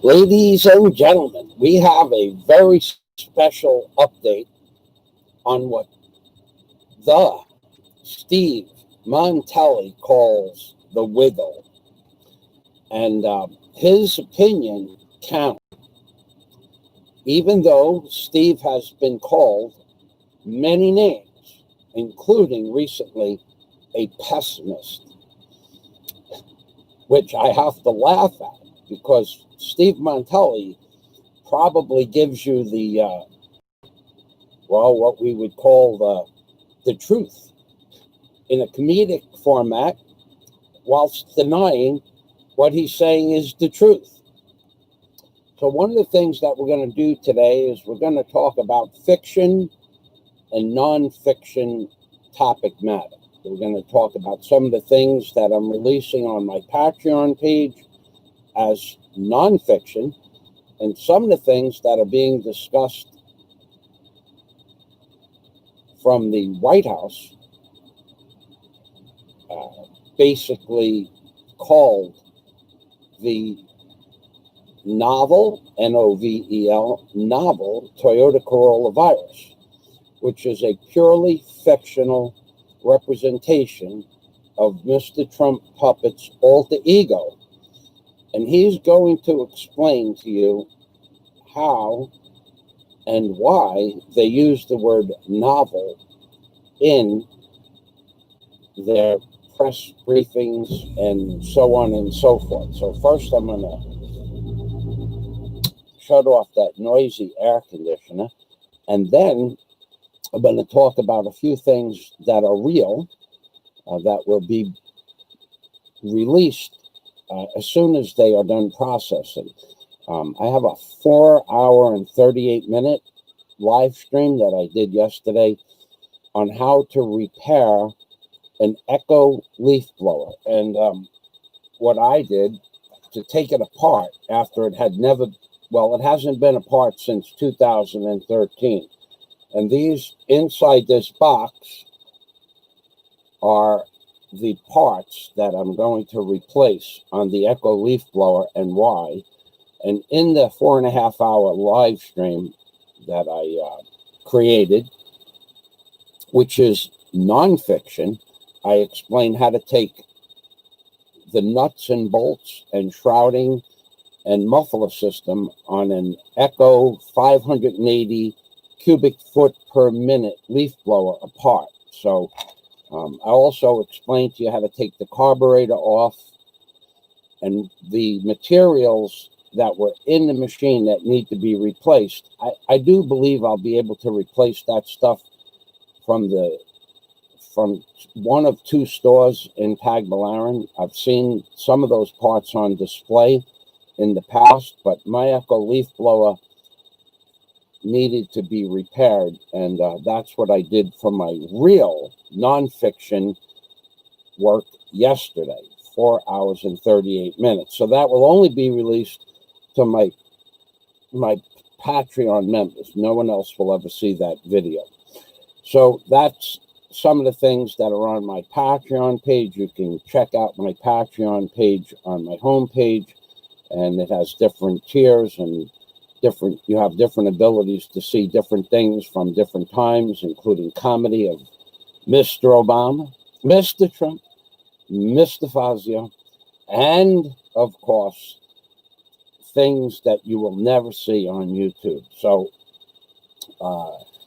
Ladies and gentlemen, we have a very special update on what the Steve Montelli calls the wiggle. And his opinion counts, even though Steve has been called many names, including recently a pessimist, which I have to laugh at because Steve Montelli probably gives you what we would call the truth in a comedic format, whilst denying what he's saying is the truth. So one of the things that we're going to do today is we're going to talk about fiction and nonfiction topic matter. We're going to talk about some of the things that I'm releasing on my Patreon page as nonfiction, and some of the things that are being discussed from the White House, basically called the novel, Novel, novel Toyota Corolla virus, which is a purely fictional representation of Mr. Trump puppet's alter ego. And he's going to explain to you how and why they use the word novel in their press briefings and so on and so forth. So first I'm going to shut off that noisy air conditioner, and then I'm going to talk about a few things that are real, that will be released as soon as they are done processing. I have a 4 hour and 38-minute live stream that I did yesterday on how to repair an Echo leaf blower. And what I did to take it apart after it had never, it hasn't been apart since 2013. And these inside this box are the parts that I'm going to replace on the Echo leaf blower and why. And in the 4.5 hour live stream that I created, which is nonfiction, I explain how to take the nuts and bolts and shrouding and muffler system on an Echo 580 cubic foot per minute leaf blower apart. So I also explained to you how to take the carburetor off and the materials that were in the machine that need to be replaced. I do believe I'll be able to replace that stuff from one of two stores in Tagbilaran. I've seen some of those parts on display in the past, but my Echo leaf blower needed to be repaired, and that's what I did for my real nonfiction work yesterday, 4 hours and 38 minutes. So that will only be released to my Patreon members. No one else will ever see that video. So that's some of the things that are on my Patreon page. You can check out my Patreon page on my homepage, and it has different tiers and you have different abilities to see different things from different times, including comedy of Mr. Obama, Mr. Trump, Mr. Fazio, and of course, things that you will never see on YouTube. So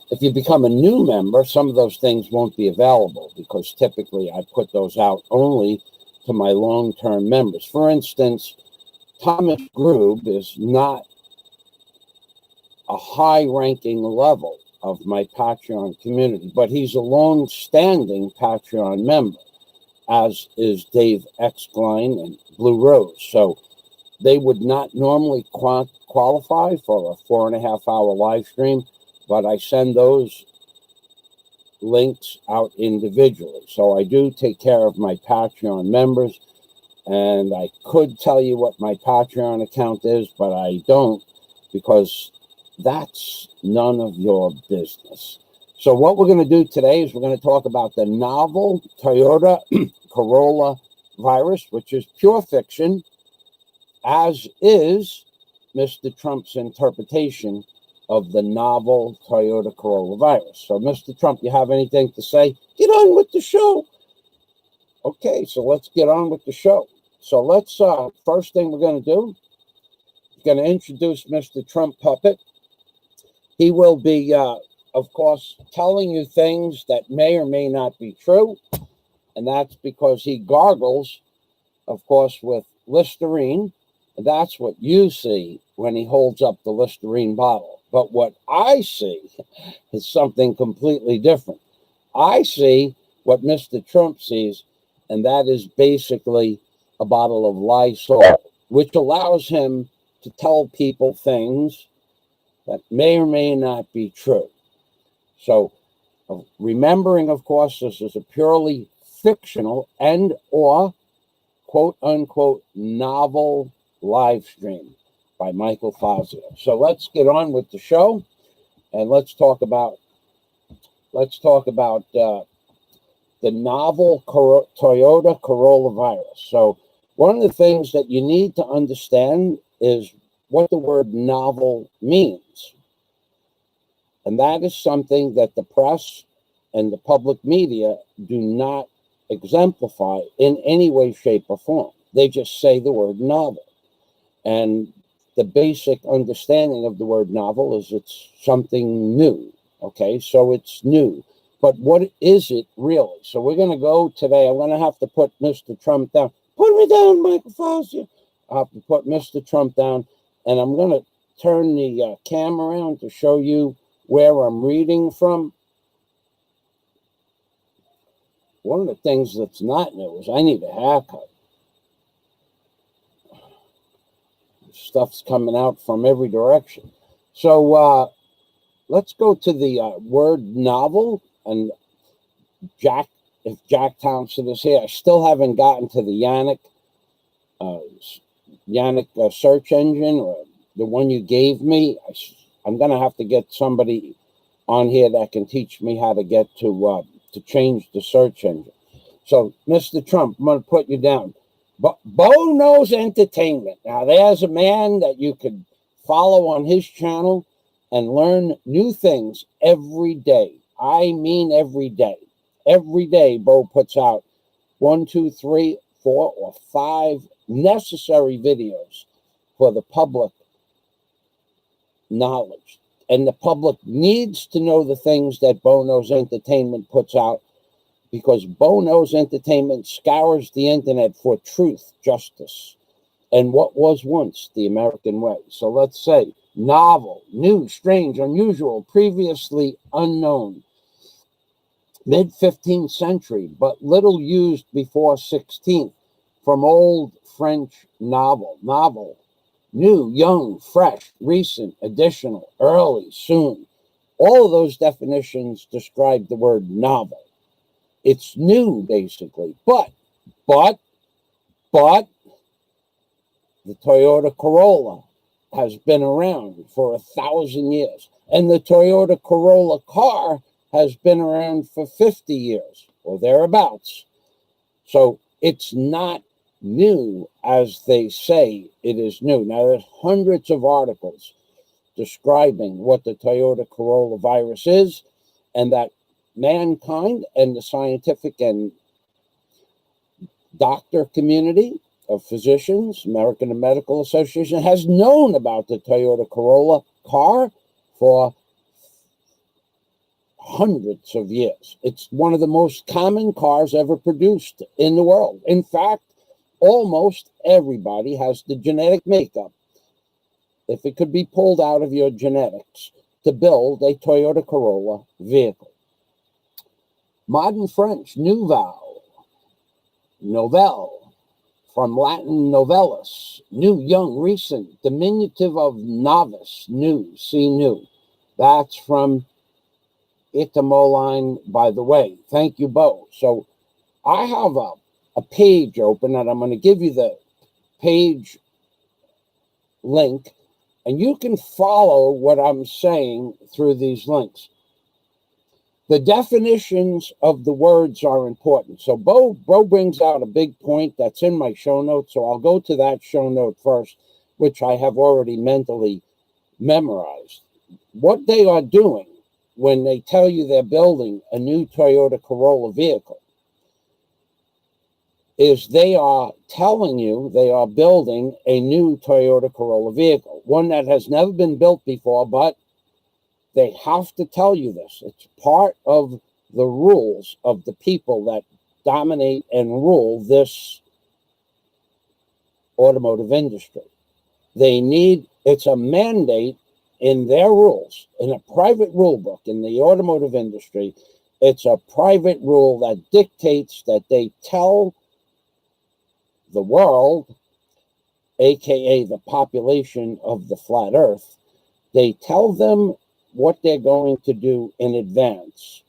if you become a new member, some of those things won't be available because typically I put those out only to my long-term members. For instance, Thomas Grube is not a high-ranking level of my Patreon community, but he's a long-standing Patreon member, as is Dave Exkline and Blue Rose. So they would not normally qualify for a 4.5 hour live stream, but I send those links out individually. So I do take care of my Patreon members, and I could tell you what my Patreon account is, but I don't, because that's none of your business. So what we're going to do today is we're going to talk about the novel Toyota Corolla virus, which is pure fiction, as is Mr. Trump's interpretation of the novel Toyota Corolla virus. So, Mr. Trump, you have anything to say? Get on with the show. Okay, so let's get on with the show. So let's, first thing we're going to do, we're going to introduce Mr. Trump Puppet. He will be, of course, telling you things that may or may not be true. And that's because he gargles, of course, with Listerine. And that's what you see when he holds up the Listerine bottle. But what I see is something completely different. I see what Mr. Trump sees, and that is basically a bottle of Lysol, which allows him to tell people things that may or may not be true. So, remembering, of course, this is a purely fictional and or quote-unquote novel live stream by Michael Fazio. So let's get on with the show, and let's talk about the novel Toyota Corolla virus. So one of the things that you need to understand is what the word novel means. And that is something that the press and the public media do not exemplify in any way, shape, or form. They just say the word novel. And the basic understanding of the word novel is it's something new. Okay, so it's new. But what is it really? So we're going to go today. I'm going to have to put Mr. Trump down. Put me down, Michael Fazio. I have to put Mr. Trump down, and I'm going to turn the camera around to show you where I'm reading from. One of the things that's not new is I need a haircut. Stuff's coming out from every direction. So let's go to the word novel. And Jack, if Jack Thompson is here, I still haven't gotten to the Yannick search engine, or the one you gave me. I'm going to have to get somebody on here that can teach me how to get to change the search engine. So, Mr. Trump, I'm going to put you down. But Bo Knows Entertainment. Now, there's a man that you could follow on his channel and learn new things every day. I mean every day. Every day, Bo puts out 1, 2, 3, 4, or 5 necessary videos for the public knowledge. And the public needs to know the things that Bo Knows Entertainment puts out, because Bo Knows Entertainment scours the internet for truth, justice, and what was once the American way. So let's say novel, new, strange, unusual, previously unknown, mid-15th century, but little used before 16th, from old French novel, new, young, fresh, recent, additional, early, soon. All of those definitions describe the word novel. It's new, basically. But the Toyota Corolla has been around for 1,000 years. And the Toyota Corolla car has been around for 50 years or thereabouts. So it's not new as they say it is new. Now, there's hundreds of articles describing what the Toyota Corolla virus is, and that mankind and the scientific and doctor community of physicians, American Medical Association, has known about the Toyota Corolla car for hundreds of years. It's one of the most common cars ever produced in the world. In fact, almost everybody has the genetic makeup, if it could be pulled out of your genetics, to build a Toyota Corolla vehicle. Modern French, nouvelle, from Latin novellus, new, young, recent, diminutive of novice, new, see new. That's from Itamoline, by the way. Thank you, Bo. So I have a page open, and I'm going to give you the page link, and you can follow what I'm saying through these links. The definitions of the words are important. So Bo brings out a big point that's in my show notes, so I'll go to that show note first, which I have already mentally memorized. What they are doing when they tell you they're building a new Toyota Corolla vehicle is they are telling you they are building a new Toyota Corolla vehicle, one that has never been built before, but they have to tell you this. It's part of the rules of the people that dominate and rule this automotive industry. It's a mandate in their rules, in a private rule book in the automotive industry. It's a private rule that dictates that they tell the world, aka the population of the flat earth, they tell them what they're going to do in advance.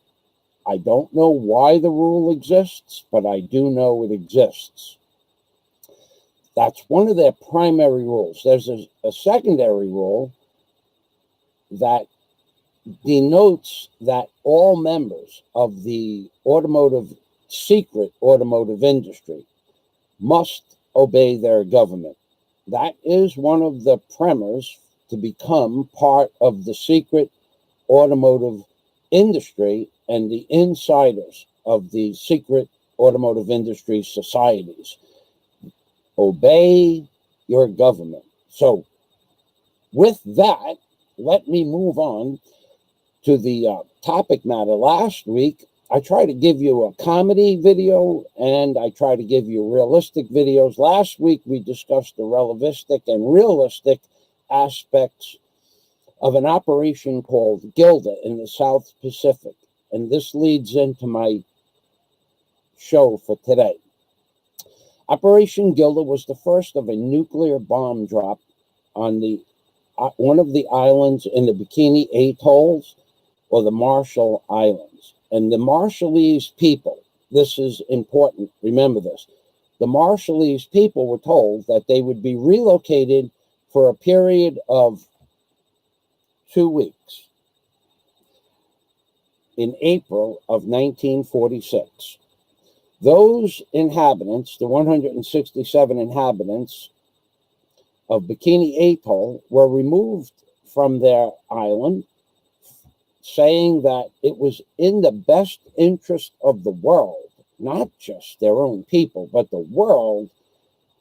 I don't know why the rule exists, but I do know it exists. That's one of their primary rules. There's a secondary rule that denotes that all members of the secret automotive industry must obey their government. That is one of the premise to become part of the secret automotive industry and the insiders of the secret automotive industry societies. Obey your government. So with that, let me move on to the topic matter. Last week, I tried to give you a comedy video and I tried to give you realistic videos. Last week, we discussed the relativistic and realistic aspects of an operation called Gilda in the South Pacific. And this leads into my show for today. Operation Gilda was the first of a nuclear bomb drop on one of the islands in the Bikini Atolls or the Marshall Islands. And the Marshallese people, this is important, remember this, the Marshallese people were told that they would be relocated for a period of 2 weeks in April of 1946. Those inhabitants, the 167 inhabitants of Bikini Atoll, were removed from their island, saying that it was in the best interest of the world, not just their own people, but the world,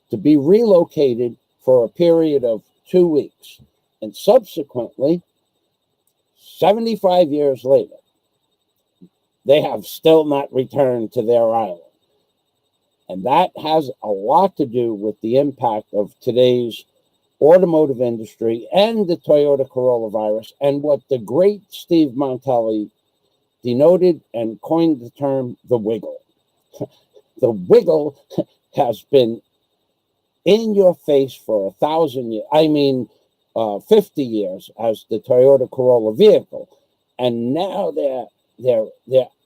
to be relocated for a period of 2 weeks. And subsequently, 75 years later, they have still not returned to their island. And that has a lot to do with the impact of today's automotive industry and the Toyota Corolla virus, and what the great Steve Montelli denoted and coined the term the wiggle. The wiggle has been in your face for 1,000 years, 50 years as the Toyota Corolla vehicle. And now they're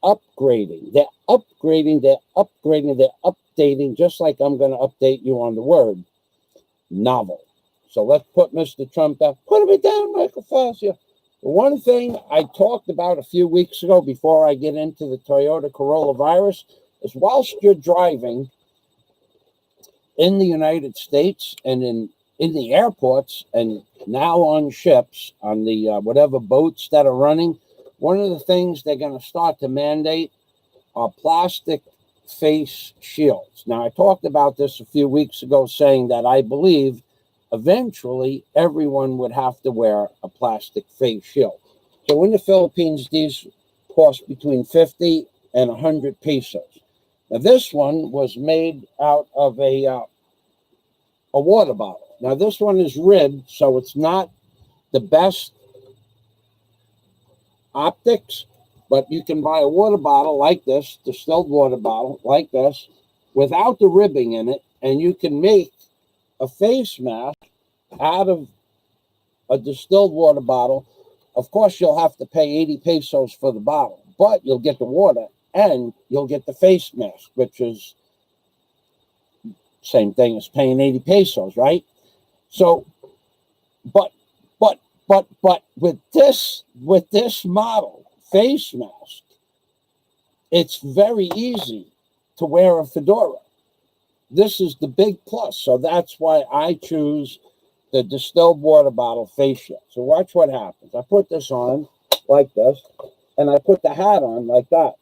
upgrading, they're updating, just like I'm going to update you on the word novel. So let's put Mr. Trump down. Put him down, Michael Fazio. The one thing I talked about a few weeks ago before I get into the Toyota Corolla virus is whilst you're driving in the United States and in the airports and now on ships, on the whatever boats that are running, one of the things they're going to start to mandate are plastic face shields. Now, I talked about this a few weeks ago, saying that I believe eventually everyone would have to wear a plastic face shield. So in the Philippines, these cost between 50 and 100 pesos. Now, this one was made out of a water bottle. Now, this one is ribbed, so it's not the best optics, but you can buy a water bottle like this, distilled water bottle like this, without the ribbing in it, and you can make a face mask out of a distilled water bottle. Of course, you'll have to pay 80 pesos for the bottle, but you'll get the water and you'll get the face mask, which is same thing as paying 80 pesos, right? So, but with this model face mask, it's very easy to wear a fedora. This is the big plus. So that's why I choose the distilled water bottle face shield. So watch what happens. I put this on like this, and I put the hat on like that.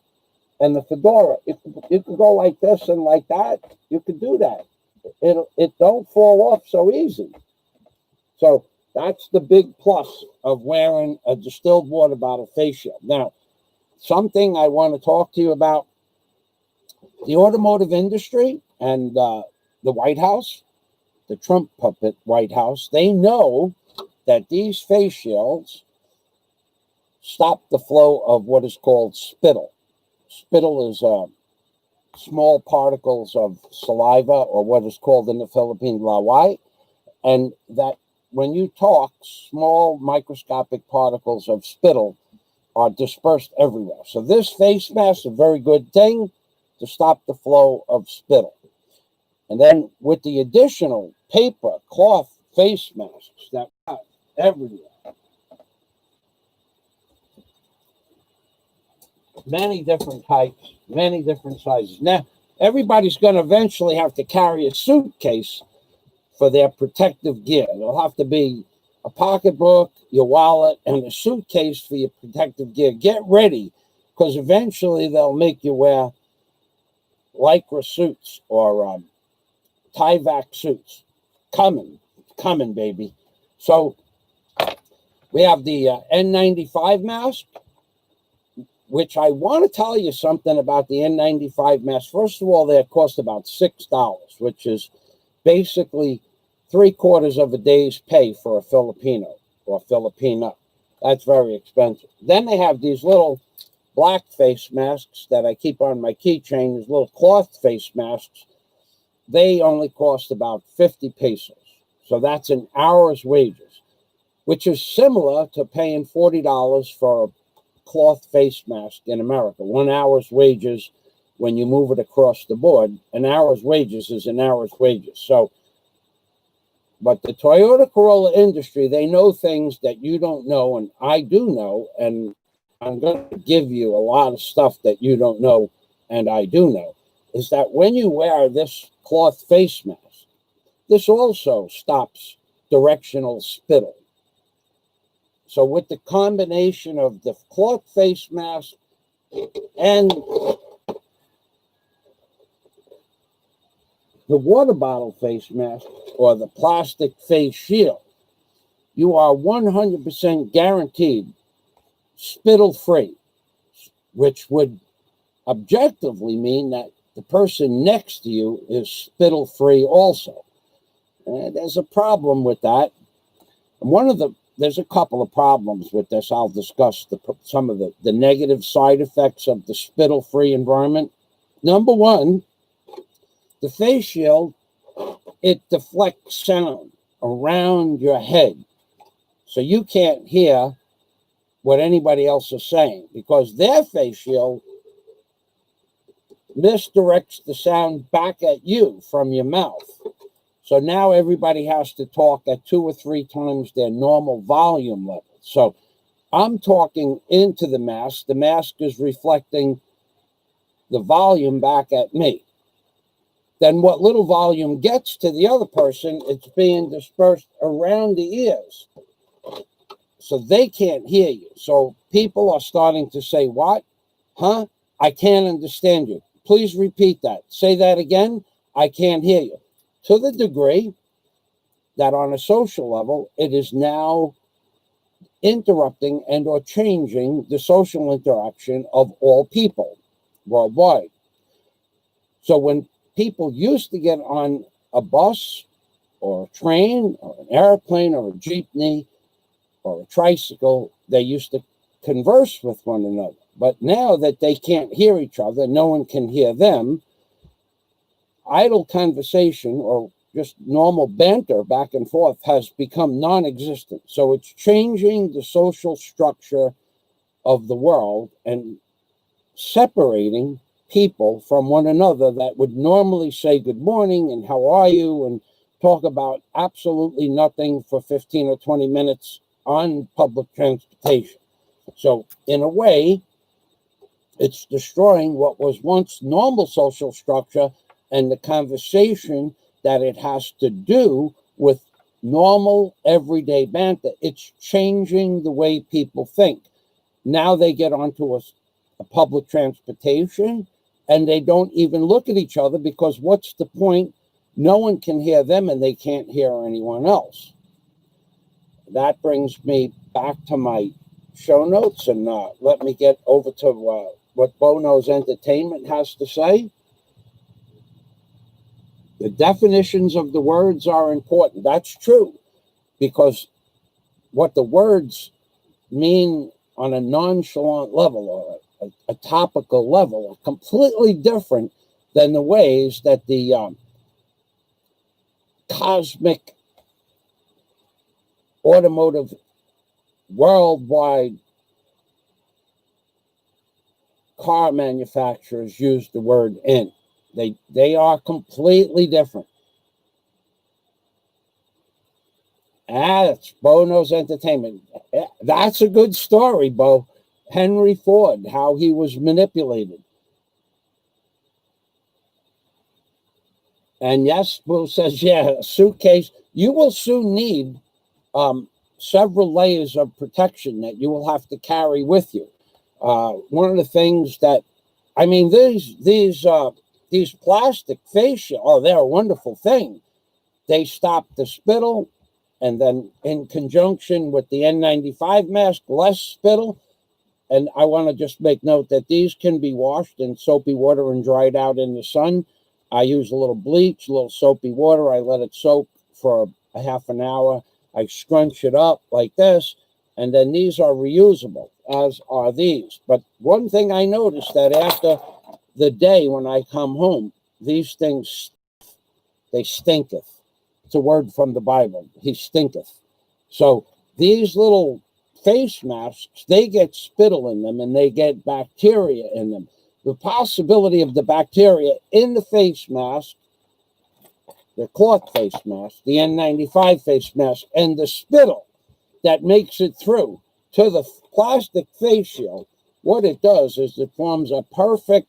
And the fedora, you can go like this and like that. You can do that. It don't fall off so easy. So that's the big plus of wearing a distilled water bottle face shield. Now, something I want to talk to you about, the automotive industry and the White House, the Trump puppet White House, they know that these face shields stop the flow of what is called spittle. Spittle is small particles of saliva, or what is called in the Philippines laway, and that when you talk, small microscopic particles of spittle are dispersed everywhere. So this face mask is a very good thing to stop the flow of spittle. And then with the additional paper, cloth face masks that are everywhere, many different types, many different sizes. Now, everybody's going to eventually have to carry a suitcase for their protective gear. It'll have to be a pocketbook, your wallet, and a suitcase for your protective gear. Get ready, because eventually they'll make you wear lycra suits or Tyvek suits. Coming, baby. So we have the N95 mask, which I want to tell you something about the N95 mask. First of all, they cost about $6, which is basically 3/4 of a day's pay for a Filipino or Filipina. That's very expensive. Then they have these little black face masks that I keep on my keychain, these little cloth face masks. They only cost about 50 pesos. So that's an hour's wages, which is similar to paying $40 for a cloth face mask in America. 1 hour's wages, when you move it across the board, an hour's wages is an hour's wages. So, but the Toyota Corolla industry, they know things that you don't know, and I do know, and I'm going to give you a lot of stuff that you don't know, and I do know, is that when you wear this cloth face mask, this also stops directional spittle. So with the combination of the cloth face mask and the water bottle face mask or the plastic face shield, you are 100% guaranteed spittle free, which would objectively mean that the person next to you is spittle free also. And there's a problem with that. And there's a couple of problems with this. I'll discuss some of the negative side effects of the spittle free environment. Number one, the face shield, it deflects sound around your head. So you can't hear what anybody else is saying, because their face shield misdirects the sound back at you from your mouth. So now everybody has to talk at 2 or 3 times their normal volume level. So I'm talking into the mask. The mask is reflecting the volume back at me. Then what little volume gets to the other person, it's being dispersed around the ears. So they can't hear you. So people are starting to say, what? Huh? I can't understand you. Please repeat that. Say that again. I can't hear you. To the degree that on a social level, it is now interrupting and or changing the social interaction of all people worldwide. So when people used to get on a bus or a train or an airplane or a jeepney or a tricycle, they used to converse with one another. But now that they can't hear each other, no one can hear them, idle conversation or just normal banter back and forth has become non-existent. So it's changing the social structure of the world and separating people from one another that would normally say good morning and how are you and talk about absolutely nothing for 15 or 20 minutes on public transportation. So in a way, it's destroying what was once normal social structure and the conversation that it has to do with normal, everyday banter. It's changing the way people think. Now they get onto a public transportation and they don't even look at each other, because what's the point? No one can hear them and they can't hear anyone else. That brings me back to my show notes, and let me get over to what Bono's Entertainment has to say. The definitions of the words are important. That's true, because what the words mean on a nonchalant level or a topical level are completely different than the ways that the cosmic automotive worldwide car manufacturers use the word in. They are completely different. That's Bono's Entertainment. That's a good story, Bo. Henry Ford, how he was manipulated. And yes, Boo says, yeah, a suitcase. You will soon need several layers of protection that you will have to carry with you. One of the things that, I mean, these plastic face shields, oh, they're a wonderful thing. They stop the spittle, and then in conjunction with the N95 mask, less spittle. And I want to just make note that these can be washed in soapy water and dried out in the sun. I use a little bleach, a little soapy water. I let it soak for a half an hour. I scrunch it up like this, and then these are reusable, as are these. But one thing I noticed, that after the day when I come home, these things, they stinketh. It's a word from the Bible. He stinketh. So these little face masks, they get spittle in them and they get bacteria in them. The possibility of the bacteria in the face mask, the cloth face mask, the N95 face mask, and the spittle that makes it through to the plastic face shield, what it does is it forms a perfect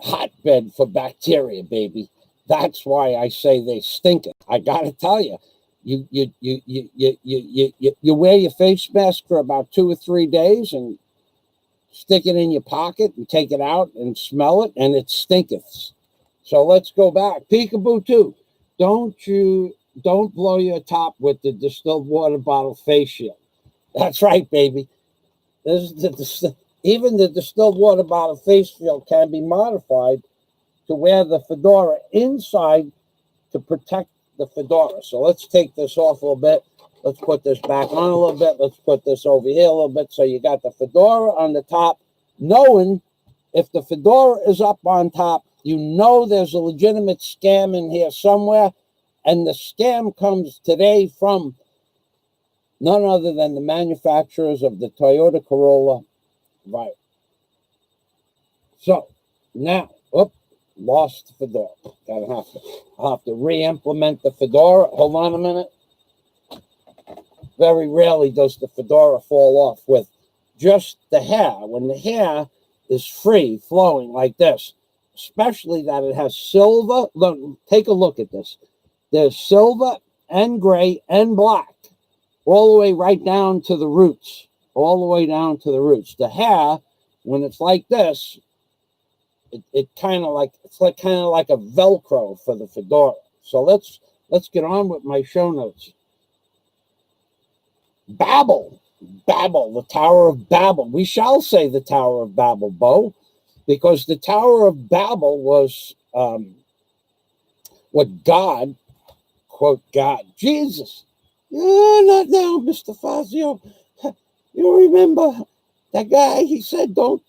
hotbed for bacteria, baby. That's why I say they stink it. I gotta tell you, you wear your face mask for about 2 or 3 days and stick it in your pocket and take it out and smell it, and it stinketh. So let's go back. Peekaboo too. Don't blow your top with the distilled water bottle face shield. That's right, baby. Even the distilled water bottle face shield can be modified to wear the fedora inside to protect the fedora. So let's take this off a little bit. Let's put this back on a little bit. Let's put this over here a little bit. So you got the fedora on the top, knowing if the fedora is up on top, you know there's a legitimate scam in here somewhere. And the scam comes today from none other than the manufacturers of the Toyota Corolla virus. So now, lost the fedora. I'll have to re-implement the fedora. Hold on a minute. Very rarely does the fedora fall off with just the hair. When the hair is free, flowing like this, especially that it has silver. Look, take a look at this. There's silver and gray and black, all the way right down to the roots, all the way down to the roots. The hair, when it's like this, it's kind of like a Velcro for the fedora. So let's get on with my show notes. Babel, the Tower of Babel. We shall say the Tower of Babel, Bo, because the Tower of Babel was what God, quote God, Jesus. Oh, not now, Mr. Fazio. You remember that guy? He said, "Don't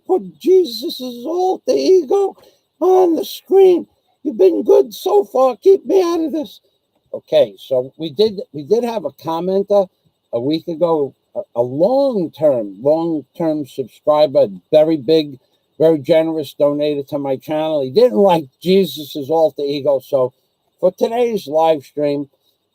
put Jesus's alter ego on the screen. You've been good so far. Keep me out of this." Okay, so we did have a commenter a week ago, a long-term subscriber, very big, very generous, donated to my channel. He didn't like Jesus's alter ego, so for today's live stream,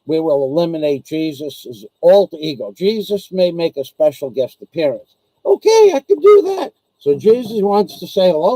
we will eliminate Jesus's alter ego. Jesus may make a special guest appearance. Okay, I can do that. So Jesus wants to say hello.